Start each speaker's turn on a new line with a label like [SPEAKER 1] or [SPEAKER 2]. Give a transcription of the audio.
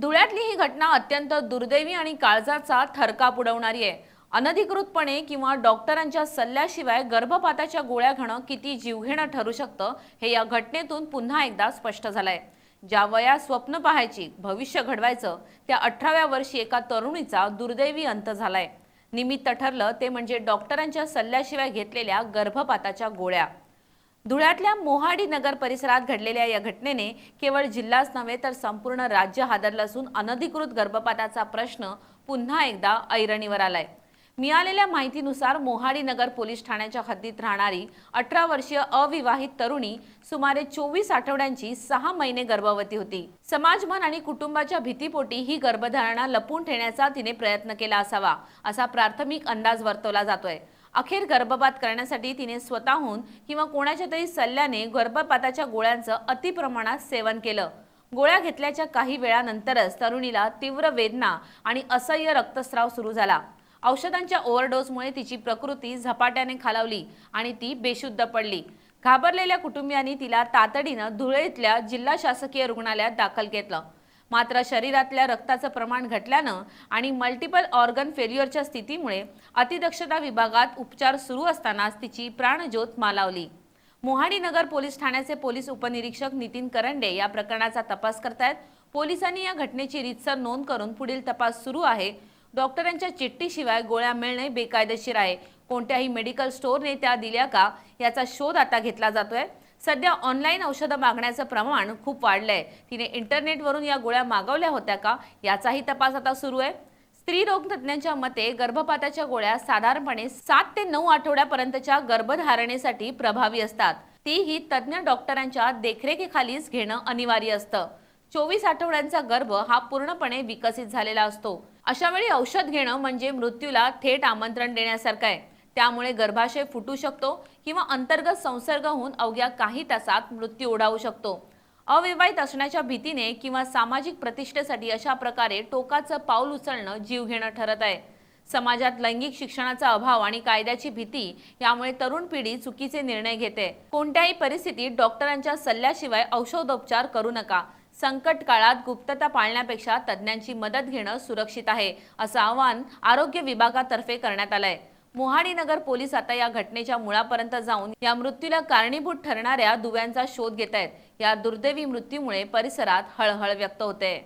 [SPEAKER 1] धुळ्यातली ही घटना अत्यंत दुर्दैवी आणि काळजाचा थरकाप उडवणारी आहे। अनधिकृतपणे किंवा डॉक्टरांच्या सल्ल्याशिवाय गर्भपाताच्या गोळ्या घेणं किती जीवघेणं ठरू शकतं हे या घटनेतून पुन्हा एकदा स्पष्ट झालंय। ज्या वयात स्वप्न पाहायची, भविष्य घडवायचं, त्या 18व्या वर्षी एका तरुणीचा दुर्दैवी अंत झालाय। निमित्त ठरलं ते म्हणजे डॉक्टरांच्या सल्ल्याशिवाय घेतलेल्या गर्भपाताच्या गोळ्या। धुळ्यातल्या मोहाडी नगर परिसरात घडलेल्या या घटनेने केवळ जिल्हाच नव्हे तर संपूर्ण राज्य हादरलं असून अनधिकृत गर्भपाताचा प्रश्न पुन्हा एकदा ऐरणीवर आलाय। मिळालेल्या माहितीनुसार मोहाडी नगर पोलीस ठाण्याच्या हद्दीत राहणारी 18 वर्षीय अविवाहित तरुणी सुमारे 24 आठवड्यांची 6 महिने गर्भवती होती। समाजमन आणि कुटुंबाच्या भीतीपोटी ही गर्भधारणा लपवून ठेवण्याचा तिने प्रयत्न केला असावा असा प्राथमिक अंदाज वर्तवला जातोय। अखेर गर्भपात करण्यासाठी तिने स्वतःहून किंवा कोणाच्या तरी सल्ल्याने गर्भपाताच्या गोळ्यांचं अतिप्रमाणात सेवन केलं। गोळ्या घेतल्याच्या काही वेळानंतरच तरुणीला तीव्र वेदना आणि असह्य रक्तस्राव सुरू झाला। औषधांच्या ओव्हरडोसमुळे तिची प्रकृती झपाट्याने खालावली आणि ती बेशुद्ध पडली। घाबरलेल्या कुटुंबियांनी तिला तातडीनं धुळेतल्या जिल्हा शासकीय रुग्णालयात दाखल केलं। मात्र शरीरातल्या रक्ताचं प्रमाण घटल्यानं आणि मल्टिपल ऑर्गन फेल्युअरच्या स्थितीमुळे अतिदक्षता विभागात उपचार सुरू असतानाच तिची प्राणज्योत मालावली। मोहाडी नगर पोलीस ठाण्याचे पोलीस उपनिरीक्षक नितीन करंडे या प्रकरणाचा तपास करतायत। पोलिसांनी या घटनेची रीतसर नोंद करून पुढील तपास सुरू आहे। डॉक्टरांच्या चिठ्ठीशिवाय गोळ्या मिळणे बेकायदेशीर आहे। कोणत्याही मेडिकल स्टोअरने त्या दिल्या का याचा शोध आता घेतला जातोय। सध्या ऑनलाईन औषधं मागण्याचं प्रमाण खूप वाढलंय। तिने इंटरनेटवरून या गोळ्या मागवल्या होत्या का याचाही तपास आता सुरू आहे। स्त्रीरोग तज्ज्ञांच्या मते गर्भपाताच्या गोळ्या साधारणपणे 7 ते 9 आठवड्यापर्यंतच्या गर्भधारणेसाठी प्रभावी असतात। तीही तज्ज्ञ डॉक्टरांच्या देखरेखीखालीच घेणं अनिवार्य असतं। 24 आठवड्यांचा गर्भ हा पूर्णपणे विकसित झालेला असतो। अशा वेळी औषध घेणं म्हणजे मृत्यूला थेट आमंत्रण देण्यासारखं आहे। त्यामुळे गर्भाशय फुटू शकतो किंवा अंतर्गत संसर्ग होऊन अवघ्या काही तासात मृत्यू ओढावू शकतो। अविवाहित असण्याच्या भीतीने किंवा सामाजिक प्रतिष्ठेसाठी अशा प्रकारे टोकाचं पाऊल उचलणं जीवघेणं ठरत आहे। समाजात लैंगिक शिक्षणाचा अभाव आणि कायद्याची भीती यामुळे तरुण पिढी चुकीचे निर्णय घेते। कोणत्याही परिस्थितीत डॉक्टरांच्या सल्ल्याशिवाय औषधोपचार करू नका। संकट काळात गुप्तता पाळण्यापेक्षा तज्ज्ञांची मदत घेणं सुरक्षित आहे असं आवाहन आरोग्य विभागातर्फे करण्यात आलंय। मोहाडी नगर पोलीस आता या घटनेच्या मुळापर्यंत जाऊन या मृत्यूला कारणीभूत ठरणाऱ्या दुव्यांचा शोध घेत आहेत। या दुर्दैवी मृत्यूमुळे परिसरात हळहळ व्यक्त होते।